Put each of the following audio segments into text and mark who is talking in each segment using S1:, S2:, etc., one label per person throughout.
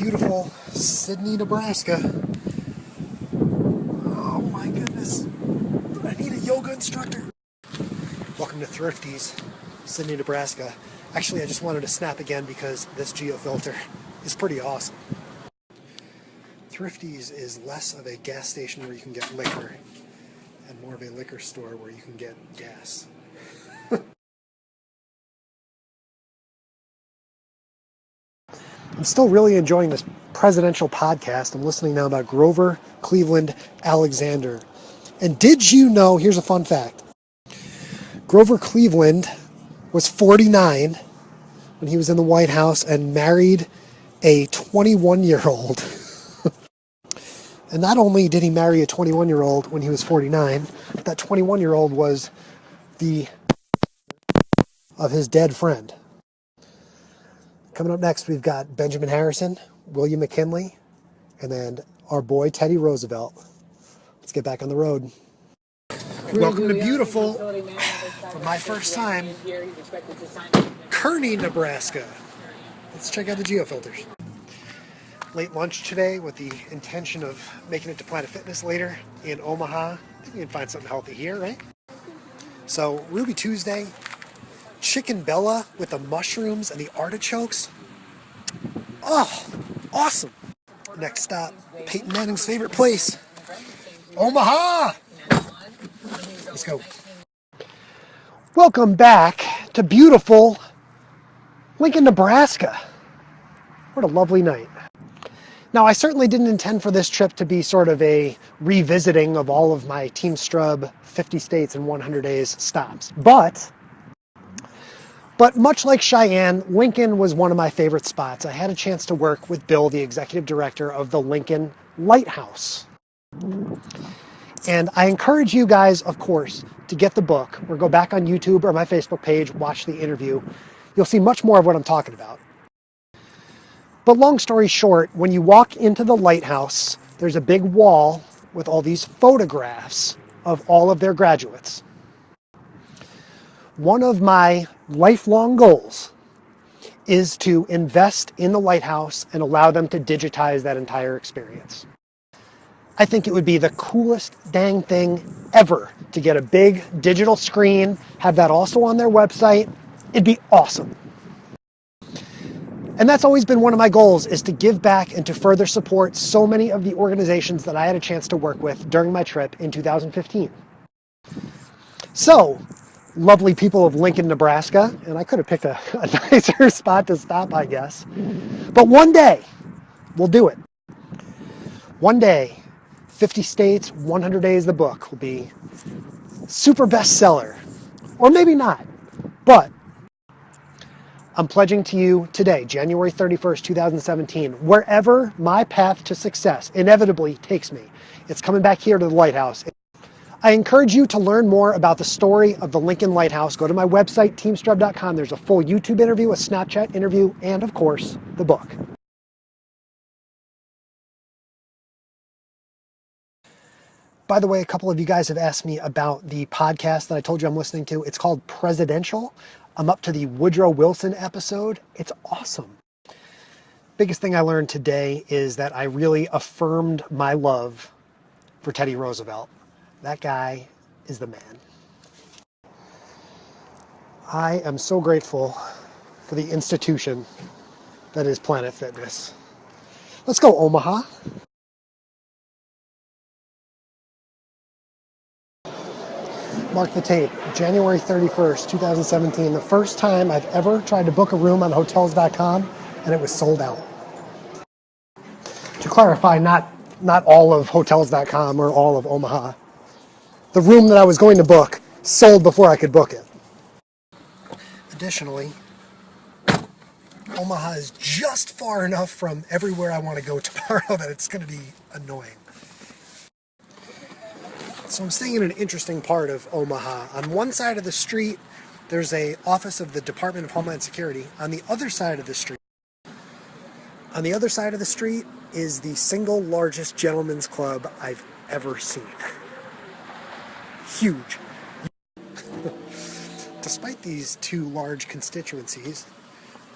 S1: beautiful Sidney, Nebraska. Oh my goodness. I need a yoga instructor. Welcome to Thrifty's, Sidney, Nebraska. Actually, I just wanted to snap again because this geofilter is pretty awesome. Thrifty's is less of a gas station where you can get liquor and more of a liquor store where you can get gas. I'm still really enjoying this presidential podcast. I'm listening now about Grover Cleveland Alexander. And did you know, here's a fun fact. Grover Cleveland was 49 when he was in the White House and married a 21-year-old. And not only did he marry a 21-year-old when he was 49, but that 21-year-old was the of his dead friend. Coming up next, we've got Benjamin Harrison, William McKinley, and then our boy Teddy Roosevelt. Let's get back on the road. Welcome to beautiful, for my first time, Kearney, Nebraska. Let's check out the geofilters. Late lunch today with the intention of making it to Planet Fitness later in Omaha. I think we can find something healthy here, right? So, Ruby Tuesday, chicken Bella with the mushrooms and the artichokes. Oh, awesome. Next stop, Peyton Manning's favorite place, Omaha. Let's go. Welcome back to beautiful Lincoln, Nebraska. What a lovely night. Now, I certainly didn't intend for this trip to be sort of a revisiting of all of my Team Strub 50 States in 100 Days stops. But much like Cheyenne, Lincoln was one of my favorite spots. I had a chance to work with Bill, the executive director of the Lincoln Lighthouse. And I encourage you guys, of course, to get the book or go back on YouTube or my Facebook page, watch the interview. You'll see much more of what I'm talking about. But long story short, when you walk into the lighthouse, there's a big wall with all these photographs of all of their graduates. One of my lifelong goals is to invest in the lighthouse and allow them to digitize that entire experience. I think it would be the coolest dang thing ever to get a big digital screen, have that also on their website. It'd be awesome. And that's always been one of my goals, is to give back and to further support so many of the organizations that I had a chance to work with during my trip in 2015. So, lovely people of Lincoln, Nebraska, and I could have picked a nicer spot to stop, I guess. But one day, we'll do it. One day, 50 States, 100 Days, the book will be super bestseller. Or maybe not, but I'm pledging to you today, January 31st, 2017, wherever my path to success inevitably takes me, it's coming back here to the Lighthouse. I encourage you to learn more about the story of the Lincoln Lighthouse. Go to my website, teamstrub.com. There's a full YouTube interview, a Snapchat interview, and of course, the book. By the way, a couple of you guys have asked me about the podcast that I told you I'm listening to. It's called Presidential. I'm up to the Woodrow Wilson episode. It's awesome. Biggest thing I learned today is that I really affirmed my love for Teddy Roosevelt. That guy is the man. I am so grateful for the institution that is Planet Fitness. Let's go, Omaha. Mark the tape, January 31st, 2017, the first time I've ever tried to book a room on Hotels.com, and it was sold out. To clarify, not all of Hotels.com or all of Omaha. The room that I was going to book sold before I could book it. Additionally, Omaha is just far enough from everywhere I want to go tomorrow that it's going to be annoying. So I'm staying in an interesting part of Omaha. On one side of the street, there's an office of the Department of Homeland Security. On the other side of the street is the single largest gentleman's club I've ever seen. Huge. Despite these two large constituencies,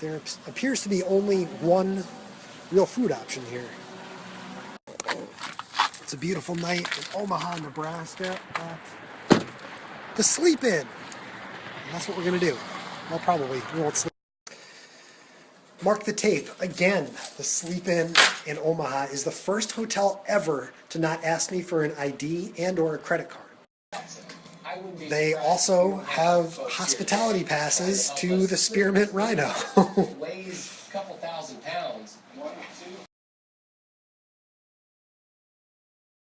S1: there appears to be only one real food option here. It's a beautiful night in Omaha, Nebraska at the Sleep Inn. And that's what we're going to do. Well, probably. We won't sleep. Mark the tape. Again, the Sleep Inn in Omaha is the first hotel ever to not ask me for an ID and or a credit card. They also have hospitality passes to the Spearmint Rhino.